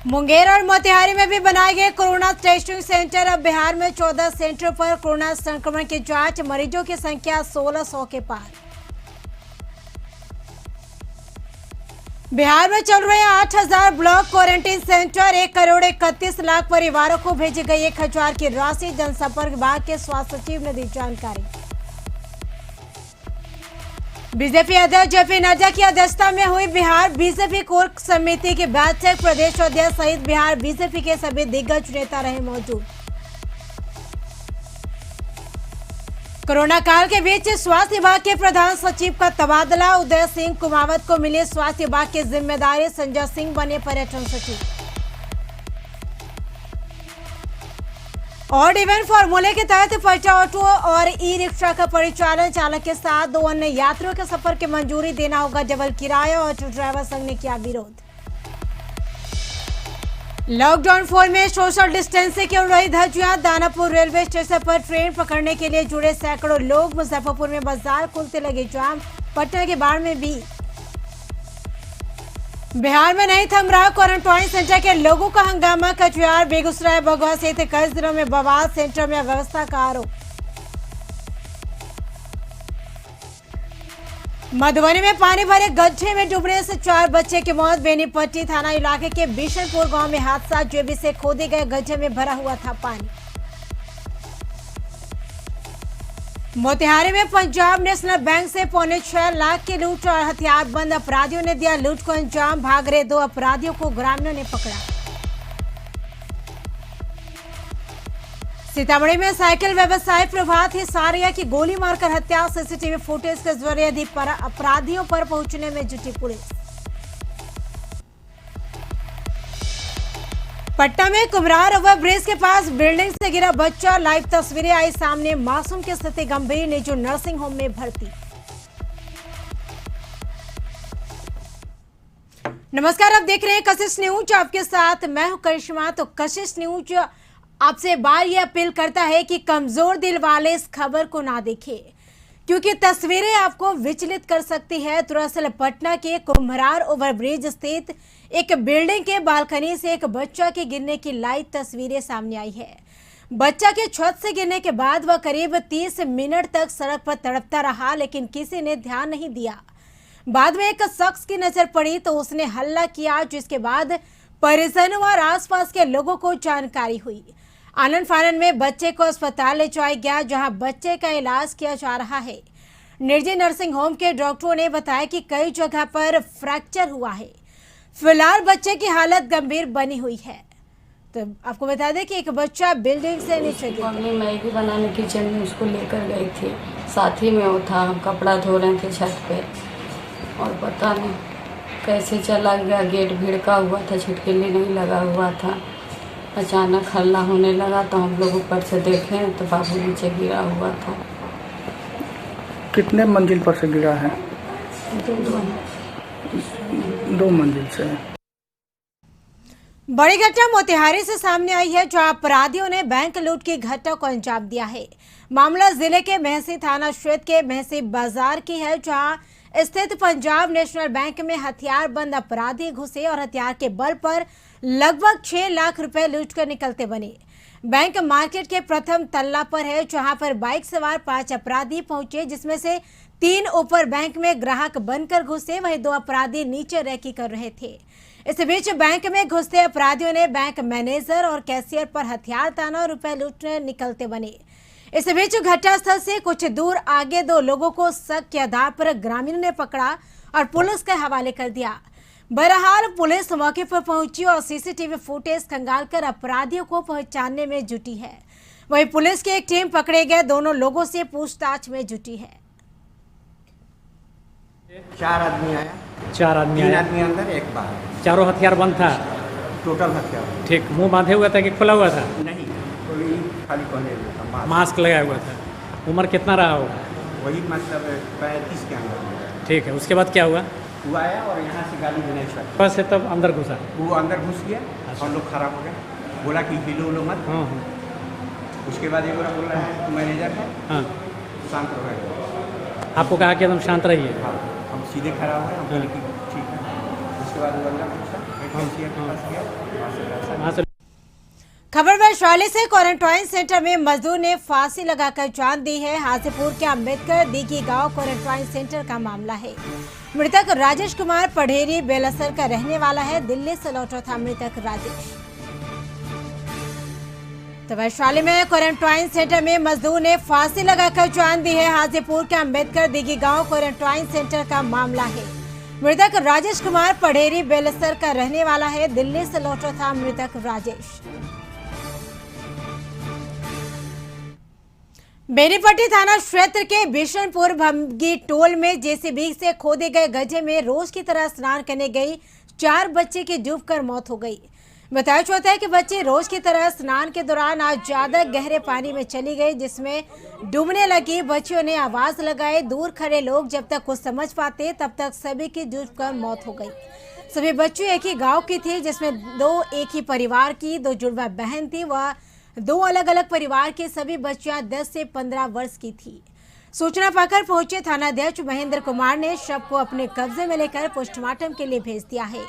मुंगेर और मोतिहारी में भी बनाए गए कोरोना टेस्टिंग सेंटर। अब बिहार में 14 सेंटरों पर कोरोना संक्रमण की जांच, मरीजों की संख्या 1600 के पार। बिहार में चल रहे 8000 ब्लॉक क्वारंटीन सेंटर। 1,31,00,000 परिवारों को भेजी गई 1000 की राशि। जनसंपर्क विभाग के स्वास्थ्य सचिव ने दी जानकारी। बीजेपी अध्यक्ष जेपी नड्डा की अध्यक्षता में हुई बिहार बीजेपी कोर समिति की बैठक। प्रदेश अध्यक्ष सहित बिहार बीजेपी के सभी दिग्गज नेता रहे मौजूद। कोरोना काल के बीच स्वास्थ्य विभाग के प्रधान सचिव का तबादला। उदय सिंह कुमावत को मिली स्वास्थ्य विभाग की जिम्मेदारी। संजय सिंह बने पर्यटन सचिव। ऑड इवन फॉर्मूले के तहत पलटा ऑटो और ई रिक्शा का परिचालन। चालक के साथ 2 अन्य यात्रियों के सफर की मंजूरी देना होगा डबल किराया। ऑटो ड्राइवर संघ ने किया विरोध। लॉकडाउन 4 में सोशल डिस्टेंसिंग की उड़ रही धज्जियां। दानापुर रेलवे स्टेशन पर ट्रेन पकड़ने के लिए जुड़े सैकड़ों लोग। मुजफ्फरपुर में बाजार खुलते लगे जाम। पटना के बाढ़ में भी। बिहार में नहीं थम रहा क्वारंटाइन सेंटर के लोगों का हंगामा। कटिहार, बेगूसराय, भगवा सहित कई जिलों में बवाल। सेंटर में अव्यवस्था का आरोप। मधुबनी में पानी भरे गड्ढे में डूबने से 4 बच्चे की मौत। बेनीपट्टी थाना इलाके के बिशनपुर गांव में हादसा। जेबी से खोदे गए गड्ढे में भरा हुआ था पानी। मोतिहारी में पंजाब नेशनल बैंक से 6.25 लाख की लूट और हथियारबंद अपराधियों ने दिया लूट को अंजाम। भाग रहे 2 अपराधियों को ग्रामीणों ने पकड़ा। सीतामढ़ी में साइकिल व्यवसायी प्रभात हिसारिया की गोली मारकर हत्या। सीसीटीवी फुटेज के जरिए अपराधियों पर पहुंचने में जुटी पुलिस। पटना में कुमरार ओवर ब्रिज के पास बिल्डिंग से गिरा बच्चा। लाइव तस्वीरें आई सामने। मासूम की स्थिति गंभीर, निजी नर्सिंग होम में भर्ती। नमस्कार, आप देख रहे हैं कशिश न्यूज। आपके साथ मैं हूं करिश्मा। तो कशिश न्यूज आपसे बार ये अपील करता है कि कमजोर दिल वाले इस खबर को ना देखें, क्योंकि तस्वीरें आपको विचलित कर सकती है। दरअसल पटना के कुम्हरार ओवरब्रिज स्थित एक बिल्डिंग के बालकनी से एक बच्चा के गिरने की लाइव तस्वीरें सामने आई है। बच्चा के छत से गिरने के बाद वह करीब 30 मिनट तक सड़क पर तड़पता रहा, लेकिन किसी ने ध्यान नहीं दिया। बाद में एक शख्स की नजर पड़ी तो उसने हल्ला किया, जिसके बाद परिजनों और आसपास के लोगों को जानकारी हुई। आनन फानन में बच्चे को अस्पताल ले जाया गया, जहां बच्चे का इलाज किया जा रहा है। निजी नर्सिंग होम के डॉक्टरों ने बताया कि कई जगह पर फ्रैक्चर हुआ है। फिलहाल बच्चे की हालत गंभीर बनी हुई है। तो आपको बता दें कि एक बच्चा बिल्डिंग से नीचे गिरा। मम्मी मैगी बनाने किचन में उसको लेकर गई थी, साथ ही में वो था। हम कपड़ा धो रहे थे छत पे और पता नहीं कैसे चला गया। गेट भिड़का हुआ था, छिटकिली नहीं लगा हुआ था। अचानक हल्ला होने लगा तो हम लोग ऊपर से देखे तो बाबू नीचे गिरा हुआ था। कितने मंजिल पर से गिरा है? 2 मंजिल से। बड़ी घटना मोतिहारी से सामने आई है, जहां अपराधियों ने बैंक लूट की घटना को अंजाम दिया है। मामला जिले के मेहसी थाना क्षेत्र के मेहसी बाजार की है, जहां स्थित पंजाब नेशनल बैंक में हथियारबंद अपराधी घुसे और हथियार के बल पर लगभग 6 लाख रुपए लूट कर निकलते बने। बैंक मार्केट के प्रथम तल्ला पर है, जहां पर बाइक सवार 5 अपराधी पहुंचे, जिसमें से 3 ऊपर बैंक में ग्राहक बनकर घुसे, वहीं 2 अपराधी नीचे रैकी कर रहे थे। इस बीच बैंक में घुसते अपराधियों ने बैंक मैनेजर और कैशियर पर हथियार ताना और रुपए लूटने निकलते बने। इस बीच घटनास्थल से कुछ दूर आगे 2 लोगों को शक के आधार पर ग्रामीणों ने पकड़ा और पुलिस के हवाले कर दिया। बहरहाल पुलिस मौके पर पहुंची और सीसीटीवी फुटेज खंगालकर अपराधियों को पहचानने में जुटी है। वहीं पुलिस की एक टीम पकड़े गए दोनों लोगों से पूछताछ में जुटी है। 4 आदमी आया। 4 आदमी 3 आया। आदमी अंदर, एक बाहर। चारों हथियार बंद था? टोटल हथियार। ठीक। मुंह बांधे हुआ था कि खुला हुआ था? नहीं, तो खाली पहने हुआ था, मास्क लगाया हुआ था। उम्र कितना रहा होगा? वही मतलब 35 के अंदर। ठीक है। उसके बाद क्या हुआ? वो आया और यहाँ से गाली देना स्टार्ट। बस से तब अंदर घुसा? वो अंदर घुस गया और लोग खराब हो गए। बोला कि हिलो लो मत। हाँ। उसके बाद एक बार बोल रहा है तो मैनेजर है, हाँ। शांत रहो। आपको कहा कि एकदम शांत रहिए? हाँ, हम सीधे खड़ा हो गए। हम बोले कि ठीक है। उसके बाद वो अगला पूछा कैशियर के पास गया, वहाँ से पैसा वहाँ से खबर वैशाली से क्वारंटाइन सेंटर में मजदूर ने फांसी लगाकर जान दी है। हाजीपुर के अंबेडकर दीघी गांव क्वारंटाइन सेंटर का मामला है। मृतक राजेश कुमार पढ़ेरी बेलसर का रहने वाला है। दिल्ली से लौटा था मृतक राजेश। तो वैशाली में क्वारंटाइन सेंटर में मजदूर ने फांसी लगाकर जान दी है। हाजीपुर के अंबेडकर दीघी गांव क्वारंटाइन सेंटर का मामला है। मृतक राजेश कुमार पढ़ेरी बेलसर का रहने वाला है। दिल्ली से लौटा था मृतक राजेश। बेनीपट्टी थाना क्षेत्र के बिशनपुर भमगी टोल में जेसीबी से खोदे गए गड्ढे में रोज की तरह स्नान करने गई 4 बच्चे की डूबकर मौत हो गई। बताया जाता है कि बच्चे रोज की तरह स्नान के दौरान आज ज्यादा गहरे पानी में चली गई, जिसमें डूबने लगी। बच्चियों ने आवाज लगाई। दूर खड़े लोग जब तक कुछ समझ पाते तब तक सभी की डूबकर मौत हो गई। सभी बच्चे एक ही गाँव की थी, जिसमें 2 एक ही परिवार की 2 जुड़वा बहन थी। वह 2 अलग अलग परिवार के सभी बच्चियां 10 से 15 वर्ष की थी। सूचना पाकर पहुंचे थानाध्यक्ष महेंद्र कुमार ने शव को अपने कब्जे में लेकर पोस्टमार्टम के लिए भेज दिया है।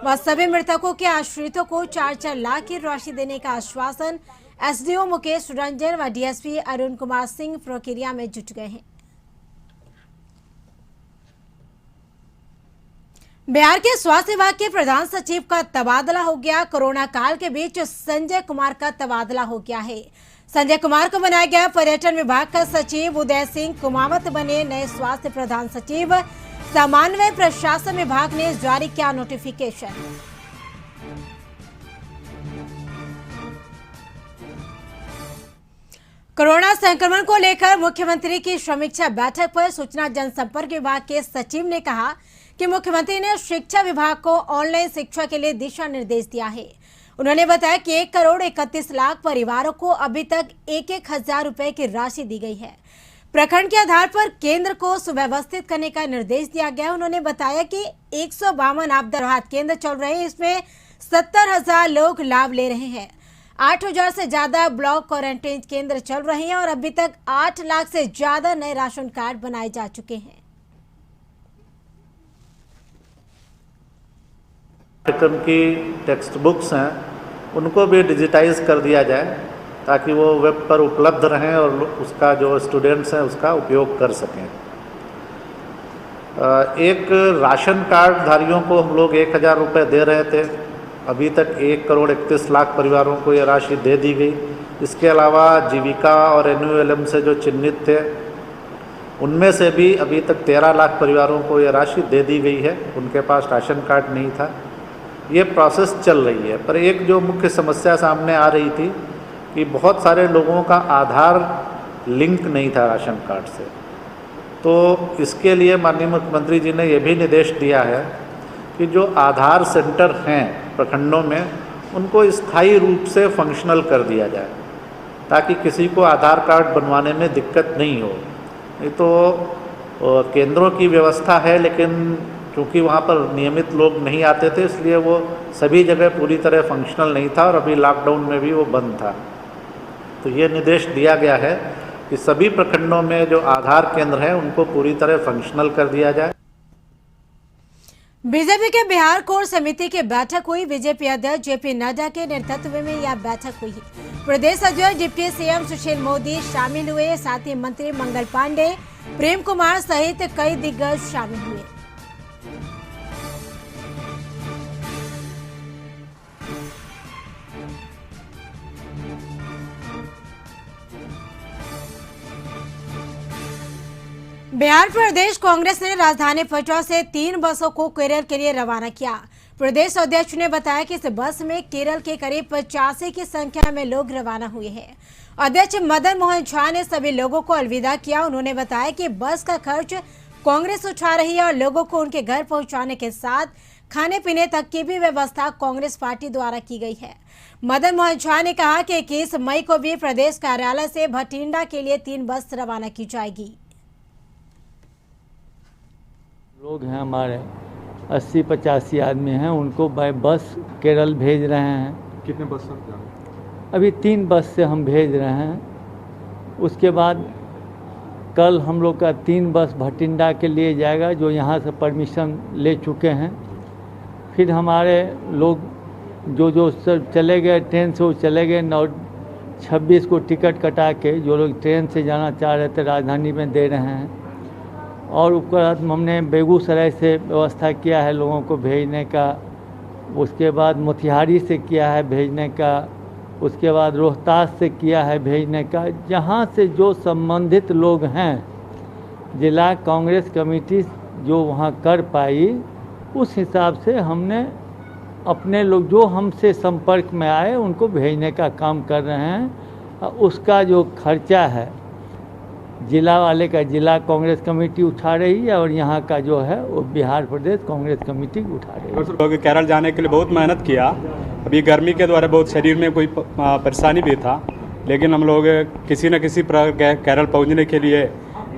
वह सभी मृतकों के आश्रितों को 4-4 लाख की राशि देने का आश्वासन एसडीओ मुकेश रंजन व डीएसपी अरुण कुमार सिंह प्रक्रिया में जुट गए हैं। बिहार के स्वास्थ्य विभाग के प्रधान सचिव का तबादला हो गया। कोरोना काल के बीच संजय कुमार का तबादला हो गया है। संजय कुमार को बनाया गया पर्यटन विभाग का सचिव। उदय सिंह कुमावत बने नए स्वास्थ्य प्रधान सचिव। समन्वय प्रशासन विभाग ने जारी किया नोटिफिकेशन। कोरोना संक्रमण को लेकर मुख्यमंत्री की समीक्षा बैठक पर सूचना जनसंपर्क विभाग के सचिव ने कहा कि मुख्यमंत्री ने शिक्षा विभाग को ऑनलाइन शिक्षा के लिए दिशा निर्देश दिया है। उन्होंने बताया कि 1 करोड़ 31 लाख परिवारों को अभी तक 1,000 रुपए की राशि दी गई है। प्रखंड के आधार पर केंद्र को सुव्यवस्थित करने का निर्देश दिया गया। उन्होंने बताया कि 152 आपदा राहत केंद्र चल रहे हैं, इसमें 70,000 लोग लाभ ले रहे हैं। 8,000 से ज्यादा ब्लॉक क्वारंटाइन केंद्र चल रहे हैं और अभी तक 8 लाख से ज्यादा नए राशन कार्ड बनाए जा चुके हैं। पाठ्यक्रम की टेक्स्ट बुक्स हैं उनको भी डिजिटाइज कर दिया जाए ताकि वो वेब पर उपलब्ध रहें और उसका जो स्टूडेंट्स हैं उसका उपयोग कर सकें। एक राशन कार्ड धारियों को हम लोग 1,000 रुपये दे रहे थे। अभी तक 1 करोड़ 31 लाख परिवारों को ये राशि दे दी गई। इसके अलावा जीविका और NULM से जो चिन्हित थे उनमें से भी अभी तक 13 लाख परिवारों को ये राशि दे दी गई है। उनके पास राशन कार्ड नहीं था। ये प्रोसेस चल रही है। पर एक जो मुख्य समस्या सामने आ रही थी कि बहुत सारे लोगों का आधार लिंक नहीं था राशन कार्ड से। तो इसके लिए माननीय मुख्यमंत्री जी ने यह भी निर्देश दिया है कि जो आधार सेंटर हैं प्रखंडों में उनको स्थायी रूप से फंक्शनल कर दिया जाए ताकि किसी को आधार कार्ड बनवाने में दिक्कत नहीं हो। नहीं तो केंद्रों की व्यवस्था है, लेकिन क्योंकि वहाँ पर नियमित लोग नहीं आते थे इसलिए वो सभी जगह पूरी तरह फंक्शनल नहीं था और अभी लॉकडाउन में भी वो बंद था। तो ये निर्देश दिया गया है कि सभी प्रखंडों में जो आधार केंद्र हैं उनको पूरी तरह फंक्शनल कर दिया जाए। बीजेपी के बिहार कोर समिति की बैठक हुई। बीजेपी अध्यक्ष JP नड्डा के नेतृत्व में यह बैठक हुई। प्रदेश अध्यक्ष डिप्टी CM सुशील मोदी शामिल हुए। साथ ही मंत्री मंगल पांडे, प्रेम कुमार सहित कई दिग्गज शामिल हुए। बिहार प्रदेश कांग्रेस ने राजधानी पटना से 3 बसों को केरल के लिए रवाना किया। प्रदेश अध्यक्ष ने बताया कि इस बस में केरल के करीब 85 की संख्या में लोग रवाना हुए हैं। अध्यक्ष मदन मोहन झा ने सभी लोगों को अलविदा किया। उन्होंने बताया कि बस का खर्च कांग्रेस उठा रही है और लोगों को उनके घर पहुंचाने के साथ खाने पीने तक की भी व्यवस्था कांग्रेस पार्टी द्वारा की गई है। मदन मोहन झा ने कहा कि 21 मई को भी प्रदेश कार्यालय से भटिंडा के लिए 3 बस रवाना की जाएगी। लोग हैं हमारे 80-85 आदमी हैं, उनको बाय बस केरल भेज रहे हैं। कितने बस सर? अभी 3 बस से हम भेज रहे हैं। उसके बाद कल हम लोग का 3 बस भटिंडा के लिए जाएगा, जो यहाँ से परमिशन ले चुके हैं। फिर हमारे लोग जो सब चले गए ट्रेन से, वो चले गए 9:26 को टिकट कटा के, जो लोग ट्रेन से जाना चाह रहे थे राजधानी में दे रहे हैं। और उसके बाद हमने बेगूसराय से व्यवस्था किया है लोगों को भेजने का, उसके बाद मोतिहारी से किया है भेजने का, उसके बाद रोहतास से किया है भेजने का। जहाँ से जो संबंधित लोग हैं, जिला कांग्रेस कमेटी जो वहाँ कर पाई, उस हिसाब से हमने अपने लोग जो हमसे संपर्क में आए उनको भेजने का काम कर रहे हैं। उसका जो खर्चा है जिला वाले का जिला कांग्रेस कमेटी उठा रही है, और यहाँ का जो है वो बिहार प्रदेश कांग्रेस कमेटी उठा रही है। लोग केरल जाने के लिए बहुत मेहनत किया। अभी गर्मी के द्वारा बहुत शरीर में कोई परेशानी भी था, लेकिन हम लोग किसी न किसी प्रकार केरल पहुँचने के लिए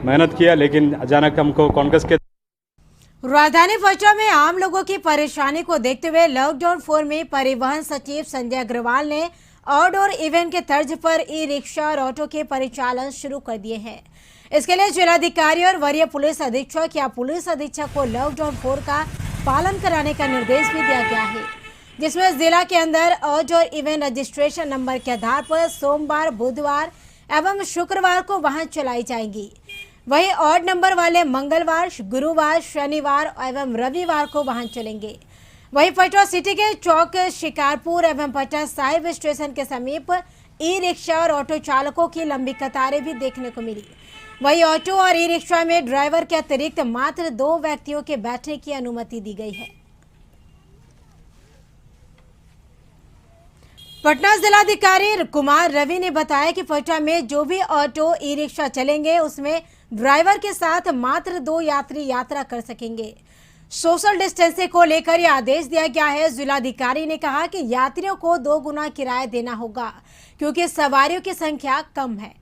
मेहनत किया, लेकिन अचानक हमको कांग्रेस के राजधानी पटना में आम लोगों की परेशानी को देखते हुए लॉकडाउन 4 में परिवहन सचिव संजय अग्रवाल ने आउटडोर इवेंट के तर्ज पर ई रिक्शा और ऑटो के परिचालन शुरू कर दिए हैं। इसके लिए जिलाधिकारी और वरीय पुलिस अधीक्षक या पुलिस अधीक्षक को लॉकडाउन 4 का पालन कराने का निर्देश भी दिया गया है, जिसमें जिला के अंदर आउटडोर इवेंट रजिस्ट्रेशन नंबर के आधार पर सोमवार, बुधवार एवं शुक्रवार को वाहन चलाई जाएंगी। वहीं ऑड नंबर वाले मंगलवार, गुरुवार, शनिवार एवं रविवार को वाहन चलेंगे। वहीं पटना सिटी के चौक शिकारपुर एवं पटना साहिब स्टेशन के समीप ई रिक्शा और ऑटो चालकों की लंबी कतारें भी देखने को मिली। वहीं ऑटो और ई रिक्शा में ड्राइवर के अतिरिक्त मात्र 2 व्यक्तियों के बैठने की अनुमति दी गई है। पटना जिलाधिकारी कुमार रवि ने बताया कि पटना में जो भी ऑटो ई रिक्शा चलेंगे उसमें ड्राइवर के साथ मात्र 2 यात्री यात्रा कर सकेंगे। सोशल डिस्टेंसिंग को लेकर यह आदेश दिया गया है। जिलाधिकारी ने कहा कि यात्रियों को 2 गुना किराया देना होगा, क्योंकि सवारियों की संख्या कम है।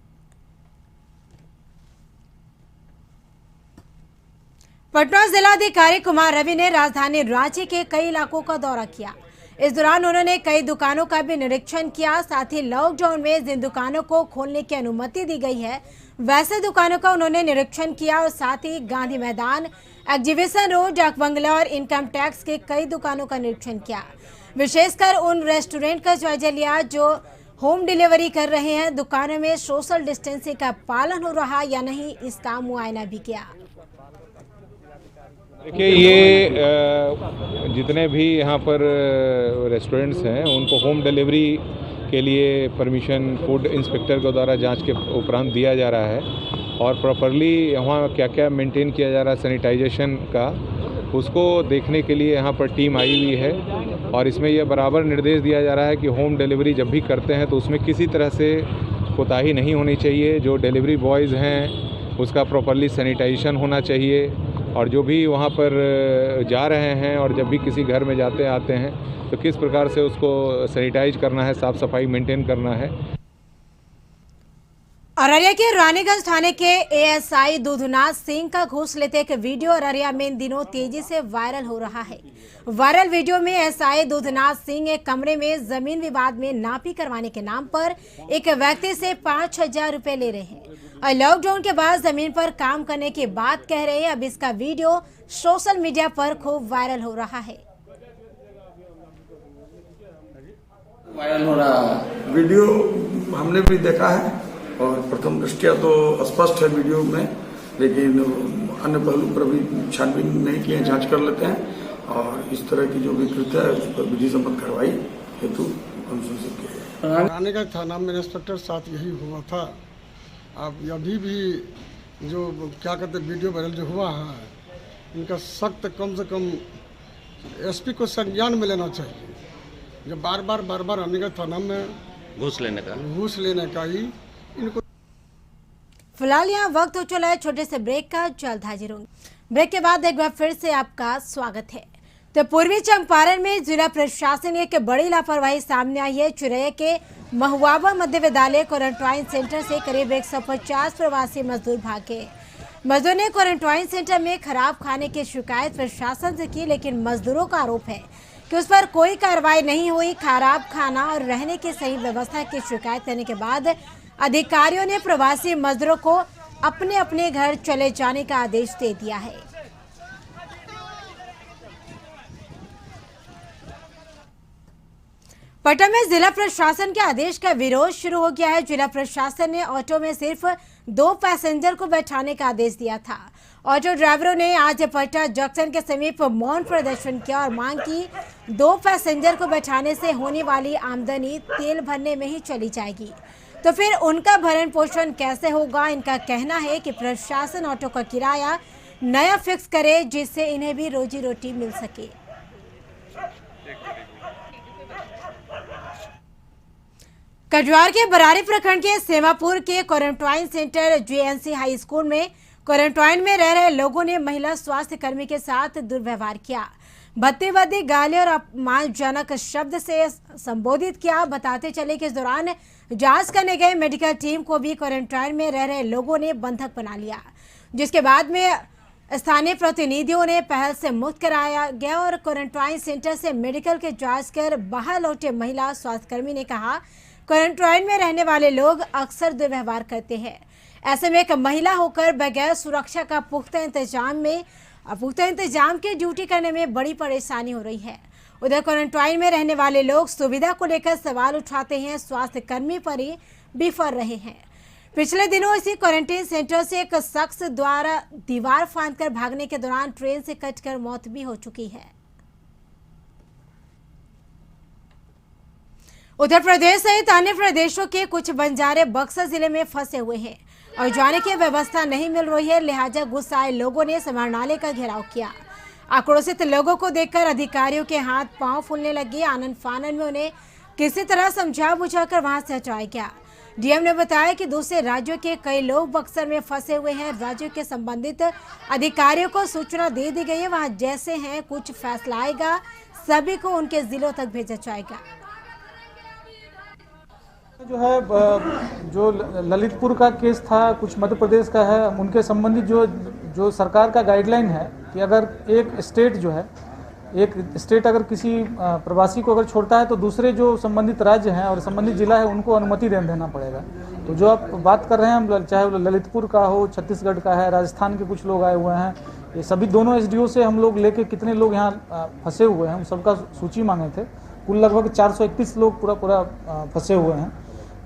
पटना जिलाधिकारी कुमार रवि ने राजधानी रांची के कई इलाकों का दौरा किया। इस दौरान उन्होंने कई दुकानों का भी निरीक्षण किया। साथ ही लॉकडाउन में जिन दुकानों को खोलने की अनुमति दी गई है वैसे दुकानों का उन्होंने निरीक्षण किया, और साथ ही गांधी मैदान, एग्जीबिशन रोड, डाक बंगला और इनकम टैक्स के कई दुकानों का निरीक्षण किया। विशेषकर उन रेस्टोरेंट का जायजा लिया जो होम डिलीवरी कर रहे हैं। दुकानों में सोशल डिस्टेंसिंग का पालन हो रहा या नहीं, इसका मुआयना भी किया। देखिए, ये जितने भी यहाँ पर रेस्टोरेंट्स हैं उनको होम डिलीवरी के लिए परमिशन फूड इंस्पेक्टर के द्वारा जांच के उपरांत दिया जा रहा है, और प्रॉपरली वहाँ क्या क्या मेंटेन किया जा रहा है सैनिटाइजेशन का, उसको देखने के लिए यहाँ पर टीम आई हुई है। और इसमें यह बराबर निर्देश दिया जा रहा है कि होम डिलीवरी जब भी करते हैं तो उसमें किसी तरह से कोताही नहीं होनी चाहिए। जो डिलीवरी बॉयज़ हैं उसका प्रॉपरली सैनिटाइजेशन होना चाहिए, और जो भी वहाँ पर जा रहे हैं और जब भी किसी घर में जाते आते हैं तो किस प्रकार से उसको सैनिटाइज करना है, साफ़ सफाई मेंटेन करना है। अररिया के रानीगंज थाने के एएसआई दूधनाथ सिंह का घूस लेते एक वीडियो अररिया में इन दिनों तेजी से वायरल हो रहा है। वायरल वीडियो में एएसआई दूधनाथ सिंह एक कमरे में जमीन विवाद में नापी करवाने के नाम पर एक व्यक्ति से 5,000 रुपए ले रहे हैं, और लॉकडाउन के बाद जमीन पर काम करने की बात कह रहे हैं। अब इसका वीडियो सोशल मीडिया पर खूब वायरल हो रहा है। वायरल हो रहा वीडियो हमने भी देखा है, और प्रथम दृष्टया तो स्पष्ट है वीडियो में, लेकिन अन्य पहलू पर भी छानबीन नहीं किए, जांच कर लेते हैं, और इस तरह की जो भी कृत्य है उस पर विधि सम्मत कार्रवाई हेतु अनुशंसित किया जाए। रानीगंज थाना में इंस्पेक्टर साथ यही हुआ था। अब अभी भी जो क्या कहते वीडियो वायरल जो हुआ है, इनका सख्त कम से कम एसपी को संज्ञान में लेना चाहिए। जो बार बार रानीगंज थाना में घूस लेने का ही इनको। फिलहाल यहाँ वक्त हो चला है छोटे से ब्रेक का, जल्द हाजिर होंगे। ब्रेक के बाद एक बार फिर से आपका स्वागत है। तो पूर्वी चंपारण में जिला प्रशासन की एक बड़ी लापरवाही सामने आई है। चिरैया के महुआवा मध्य विद्यालय क्वारंटाइन सेंटर से करीब 150 प्रवासी मजदूर भागे। मजदूर ने क्वारंटाइन सेंटर में खराब खाने की शिकायत प्रशासन से की, लेकिन मजदूरों का आरोप है कि उस पर कोई कार्रवाई नहीं हुई। खराब खाना और रहने की सही व्यवस्था की शिकायत करने के बाद अधिकारियों ने प्रवासी मजदूरों को अपने अपने घर चले जाने का आदेश दे दिया है। पटना में जिला प्रशासन के आदेश का विरोध शुरू हो गया है। जिला प्रशासन ने ऑटो में सिर्फ 2 पैसेंजर को बैठाने का आदेश दिया था। ऑटो ड्राइवरों ने आज पटना जंक्शन के समीप मौन प्रदर्शन किया और मांग की 2 पैसेंजर को बैठाने से होने वाली आमदनी तेल भरने में ही चली जाएगी, तो फिर उनका भरण पोषण कैसे होगा। इनका कहना है कि प्रशासन ऑटो का किराया नया फिक्स करे जिससे इन्हें भी रोजी रोटी मिल सके। कटिहार के बरारी प्रखंड के सेमापुर के quarantine centre JNC high school में क्वारंटाइन में रह रहे लोगों ने महिला स्वास्थ्य कर्मी के साथ दुर्व्यवहार किया, भद्दी गाली और अपमानजनक शब्द से संबोधित किया। बताते चले कि इस दौरान जांच करने गए मेडिकल टीम को भी क्वारंटाइन में रह रहे लोगों ने बंधक बना लिया, जिसके बाद में स्थानीय प्रतिनिधियों ने पहल से मुक्त कराया गया और क्वारंटाइन सेंटर से मेडिकल के जांच कर बाहर लौटे महिला स्वास्थ्यकर्मी ने कहा, क्वारंटाइन में रहने वाले लोग अक्सर दुर्व्यवहार करते हैं। ऐसे में एक महिला होकर बगैर सुरक्षा का पुख्ता इंतजाम की ड्यूटी करने में बड़ी परेशानी हो रही है। उधर क्वारंटाइन में रहने वाले लोग सुविधा को लेकर सवाल उठाते हैं, स्वास्थ्य कर्मी पर ही बिफर रहे हैं। पिछले दिनों इसी क्वारंटाइन सेंटर से एक शख्स द्वारा दीवार फांदकर भागने के दौरान ट्रेन से कटकर मौत भी हो चुकी है। उत्तर प्रदेश सहित अन्य प्रदेशों के कुछ बंजारे बक्सर जिले में फंसे हुए हैं और जाने की व्यवस्था नहीं मिल रही है, लिहाजा गुस्साए लोगों ने समाहरणालय का घेराव किया। आक्रोशित लोगों को देखकर अधिकारियों के हाथ पांव फूलने लगे। आनंद फानन में उन्हें किसी तरह समझा बुझाकर वहां से हटाया गया। डीएम ने बताया कि दूसरे राज्यों के कई लोग बक्सर में फंसे हुए हैं। राज्यों के संबंधित अधिकारियों को सूचना दे दी गई है, वहां जैसे हैं कुछ फैसला आएगा सभी को उनके जिलों तक भेजा जाएगा। जो है जो ललितपुर का केस था, कुछ मध्य प्रदेश का है, उनके संबंधित जो सरकार का गाइडलाइन है कि अगर एक स्टेट अगर किसी प्रवासी को अगर छोड़ता है तो दूसरे जो संबंधित राज्य हैं और संबंधित जिला है उनको अनुमति देना पड़ेगा। तो जो आप बात कर रहे हैं, चाहे वो ललितपुर का हो, छत्तीसगढ़ का है, राजस्थान के कुछ लोग आए हुए हैं, ये सभी दोनों एसडीओ से हम लोग लेके कितने लोग यहाँ फंसे हुए हैं हम सबका सूची मांगे थे। कुल लगभग 431 लोग पूरा फंसे हुए हैं।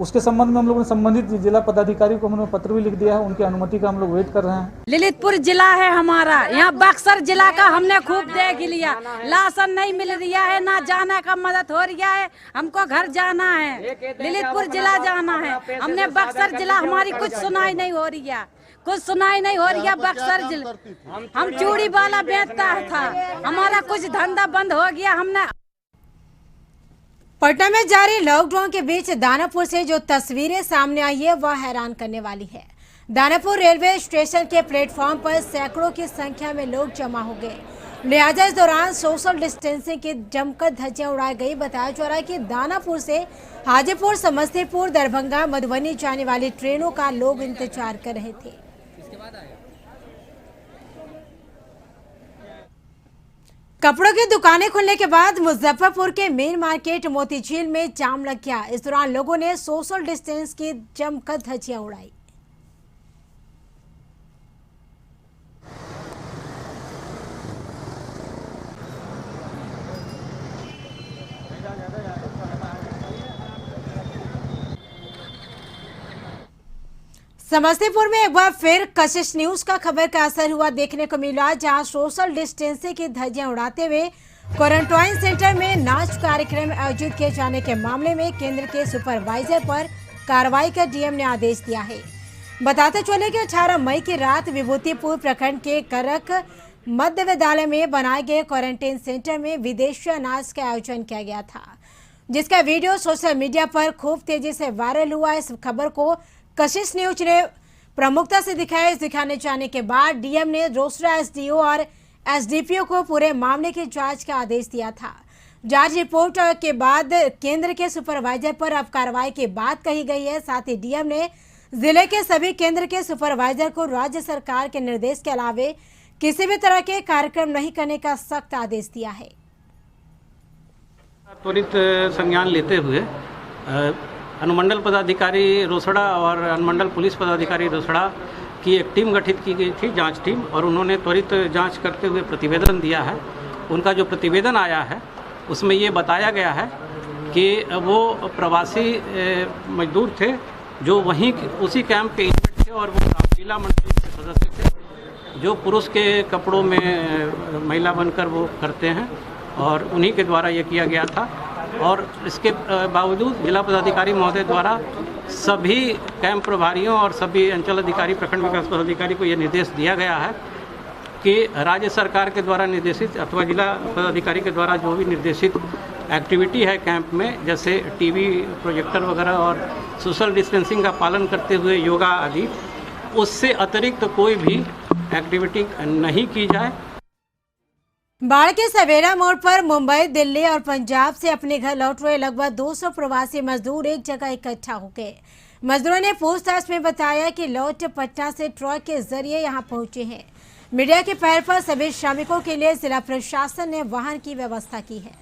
उसके संबंध में हम लोगों ने संबंधित जिला पदाधिकारी को हमने पत्र भी लिख दिया है, उनकी अनुमति का हम लोग वेट कर रहे हैं। ललितपुर जिला है हमारा, यहाँ बक्सर जिला का हमने खूब देख लिया, लाशन नहीं मिल रहा है, ना जाने का मदद हो रहा है, हमको घर जाना है, ललितपुर जिला जाना है। हमने बक्सर जिला, हमारी कुछ सुनाई नहीं हो रही है, बक्सर जिला। हम चूड़ी वाला बेचता था, हमारा कुछ धंधा बंद हो गया। हमने पटना में जारी लॉकडाउन के बीच दानापुर से जो तस्वीरें सामने आई है वह हैरान करने वाली है। दानापुर रेलवे स्टेशन के प्लेटफॉर्म पर सैकड़ों की संख्या में लोग जमा हो गए, लिहाजा इस दौरान सोशल डिस्टेंसिंग की जमकर धज्जियां उड़ाई गई। बताया जा रहा है कि दानापुर से हाजीपुर, समस्तीपुर, दरभंगा, मधुबनी जाने वाली ट्रेनों का लोग इंतजार कर रहे थे। कपड़ों की दुकानें खुलने के बाद मुजफ्फरपुर के मेन मार्केट मोतीझील में जाम लग गया। इस दौरान लोगों ने सोशल डिस्टेंस की जमकर धज्जियां उड़ाई। समस्तीपुर में एक बार फिर कशिश न्यूज का खबर का असर हुआ देखने को मिला, जहां सोशल डिस्टेंसिंग की धज्जियां उड़ाते हुए क्वारंटाइन सेंटर में नाच कार्यक्रम आयोजित किए जाने के मामले में केंद्र के सुपरवाइजर पर कार्रवाई का डीएम ने आदेश दिया है। बताते चले कि 18 मई की रात विभूतिपुर प्रखंड के करक मध्य विद्यालय में बनाए गए क्वारंटाइन सेंटर में विदेशी नाच का आयोजन किया गया था, जिसका वीडियो सोशल मीडिया पर खूब तेजी से वायरल हुआ। इस खबर को कशिश न्यूज ने प्रमुखता से दिखाया। दिखाने जाने के बाद डीएम ने रोसड़ा एसडीओ और एसडीपीओ को पूरे मामले की जांच का आदेश दिया था। जांच रिपोर्ट के बाद केंद्र के सुपरवाइजर पर अब कार्रवाई की बात कही गई है। साथ ही डीएम ने जिले के सभी केंद्र के सुपरवाइजर को राज्य सरकार के निर्देश के अलावे किसी भी तरह के कार्यक्रम नहीं करने का सख्त आदेश दिया है। त्वरित संज्ञान लेते हुए अनुमंडल पदाधिकारी रोसड़ा और अनुमंडल पुलिस पदाधिकारी रोसड़ा की एक टीम गठित की गई थी, जांच टीम, और उन्होंने त्वरित जांच करते हुए प्रतिवेदन दिया है। उनका जो प्रतिवेदन आया है उसमें ये बताया गया है कि वो प्रवासी मजदूर थे जो वहीं उसी कैंप के इंमेट थे और वो रामलीला मंडली के सदस्य थे जो पुरुष के कपड़ों में महिला बनकर वो करते हैं और उन्हीं के द्वारा ये किया गया था। और इसके बावजूद जिला पदाधिकारी महोदय द्वारा सभी कैंप प्रभारियों और सभी अंचल अधिकारी, प्रखंड विकास पदाधिकारी को ये निर्देश दिया गया है कि राज्य सरकार के द्वारा निर्देशित अथवा जिला पदाधिकारी के द्वारा जो भी निर्देशित एक्टिविटी है कैंप में, जैसे टीवी प्रोजेक्टर वगैरह और सोशल डिस्टेंसिंग का पालन करते हुए योगा आदि, उससे अतिरिक्त कोई भी एक्टिविटी नहीं की जाए। बाढ़ के सवेरा मोड़ पर मुंबई, दिल्ली और पंजाब से अपने घर लौट रहे लगभग 200 प्रवासी मजदूर एक जगह इकट्ठा हो गए। मजदूरों ने पूछताछ में बताया कि लौट पटना से ट्रक के जरिए यहां पहुंचे हैं। मीडिया के पहल पर सभी श्रमिकों के लिए जिला प्रशासन ने वाहन की व्यवस्था की है।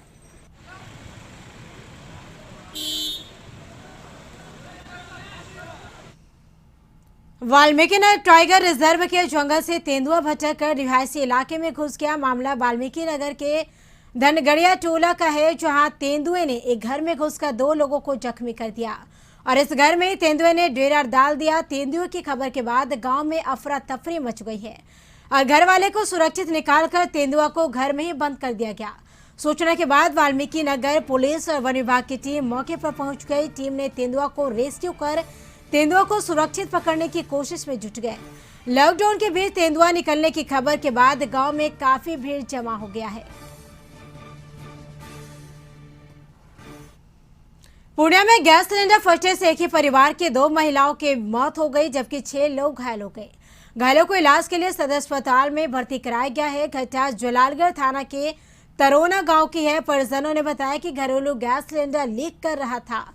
वाल्मीकि नगर टाइगर रिजर्व के जंगल से तेंदुआ भटककर रिहायशी इलाके में घुस गया। मामला वाल्मीकि नगर के धनगढ़िया टोला का है, जहां तेंदुए ने एक घर में घुसकर 2 लोगों को जख्मी कर दिया और इस घर में ही तेंदुए ने डेरा डाल दिया। तेंदुए की खबर के बाद गांव में अफरा तफरी मच गई है और घर वाले को सुरक्षित निकालकर तेंदुआ को घर में ही बंद कर दिया गया। सूचना के बाद वाल्मीकि नगर पुलिस और वन विभाग की टीम मौके पर पहुंच गई। टीम ने तेंदुआ को रेस्क्यू कर तेंदुआ को सुरक्षित पकड़ने की कोशिश में जुट गए। लॉकडाउन के बीच तेंदुआ निकलने की खबर के बाद गांव में काफी भीड़ जमा हो गया है। पुणे में गैस सिलेंडर फटने से एक ही परिवार के 2 महिलाओं की मौत हो गई, जबकि 6 लोग घायल हो गए। घायलों को इलाज के लिए सदर अस्पताल में भर्ती कराया गया है। घटना जलालगढ़ थाना के तरोना गांव की है। परिजनों ने बताया कि घरेलू गैस सिलेंडर लीक कर रहा था।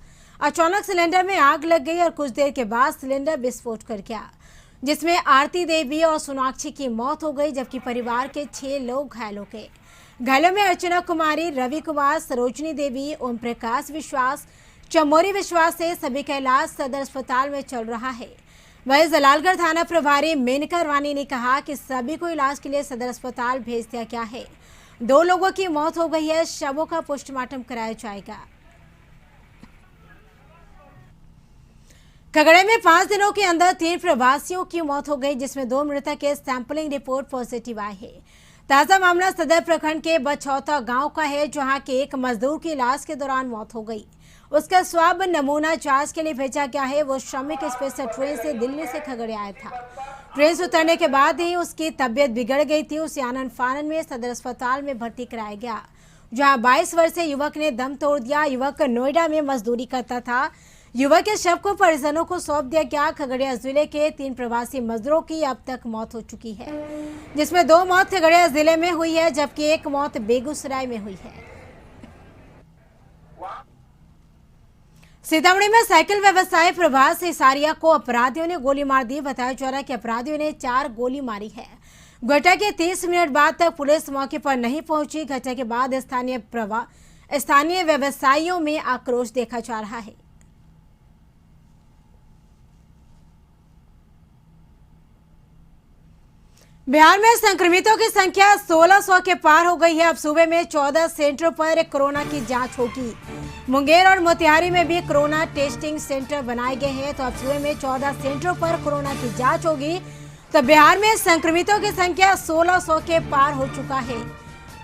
अचानक सिलेंडर में आग लग गई और कुछ देर के बाद सिलेंडर विस्फोट कर गया, जिसमें आरती देवी और सोनाक्षी की मौत हो गई, जबकि परिवार के 6 लोग घायल हो गए। घायलों में अर्चना कुमारी, रवि कुमार, सरोजनी देवी, ओम प्रकाश विश्वास, चमोरी विश्वास से सभी का इलाज सदर अस्पताल में चल रहा है। वहीं जलालगढ़ थाना प्रभारी मेनका रानी ने कहा कि सभी को इलाज के लिए सदर अस्पताल भेज दिया गया है। 2 लोगों की मौत हो गई है। शवों का पोस्टमार्टम कराया जाएगा। खगड़िया में 5 दिनों के अंदर 3 प्रवासियों की मौत हो गई, जिसमें 2 मृतक के सैंपलिंग रिपोर्ट पॉजिटिव आई है। ताजा मामला सदर प्रखंड के बछौता गांव का है, जहां के एक मजदूर की इलाज के दौरान मौत हो गई। उसका स्वाब नमूना जांच के लिए भेजा गया है। वो श्रमिक स्पेशल ट्रेन से दिल्ली से खगड़िया आया था। ट्रेन से उतरने के बाद ही उसकी तबीयत बिगड़ गई थी। उसे आनन फानन में सदर अस्पताल में भर्ती कराया गया, जहां 22 वर्षीय युवक ने दम तोड़ दिया। युवक नोएडा में मजदूरी करता था। युवक के शव को परिजनों को सौंप दिया गया। खगड़िया जिले के 3 प्रवासी मजदूरों की अब तक मौत हो चुकी है, जिसमें 2 मौत खगड़िया जिले में हुई है, जबकि 1 मौत बेगूसराय में हुई है। सीतामढ़ी में साइकिल व्यवसायी प्रभास सिसारिया को अपराधियों ने गोली मार दी। बताया जा रहा है कि अपराधियों ने 4 गोली मारी है। घटना के 30 मिनट बाद तक पुलिस मौके पर नहीं पहुंची। घटना के बाद स्थानीय व्यवसायियों में आक्रोश देखा जा रहा है। बिहार में संक्रमितों की संख्या 1600 के पार हो गई है। अब सूबे में 14 सेंटरों पर कोरोना की जांच होगी। मुंगेर और मोतिहारी में भी कोरोना टेस्टिंग सेंटर बनाए गए हैं। तो अब सूबे में 14 सेंटरों पर कोरोना की जांच होगी। तो बिहार में संक्रमितों की संख्या 1600 के पार हो चुका है।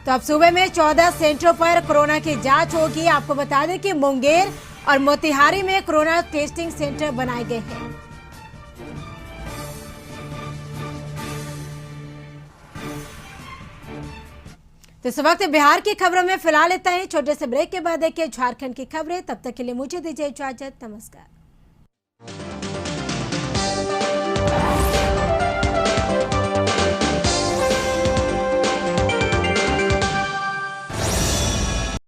तो अब सूबे में 14 सेंटरों पर कोरोना की जांच होगी। आपको बता दें कि मुंगेर और मोतिहारी में कोरोना टेस्टिंग सेंटर बनाए गए हैं। तो इस वक्त बिहार की खबरों में फिलहाल इतना ही। छोटे से ब्रेक के बाद देखिए झारखंड की खबरें। तब तक के लिए मुझे दीजिए इजाजत। नमस्कार।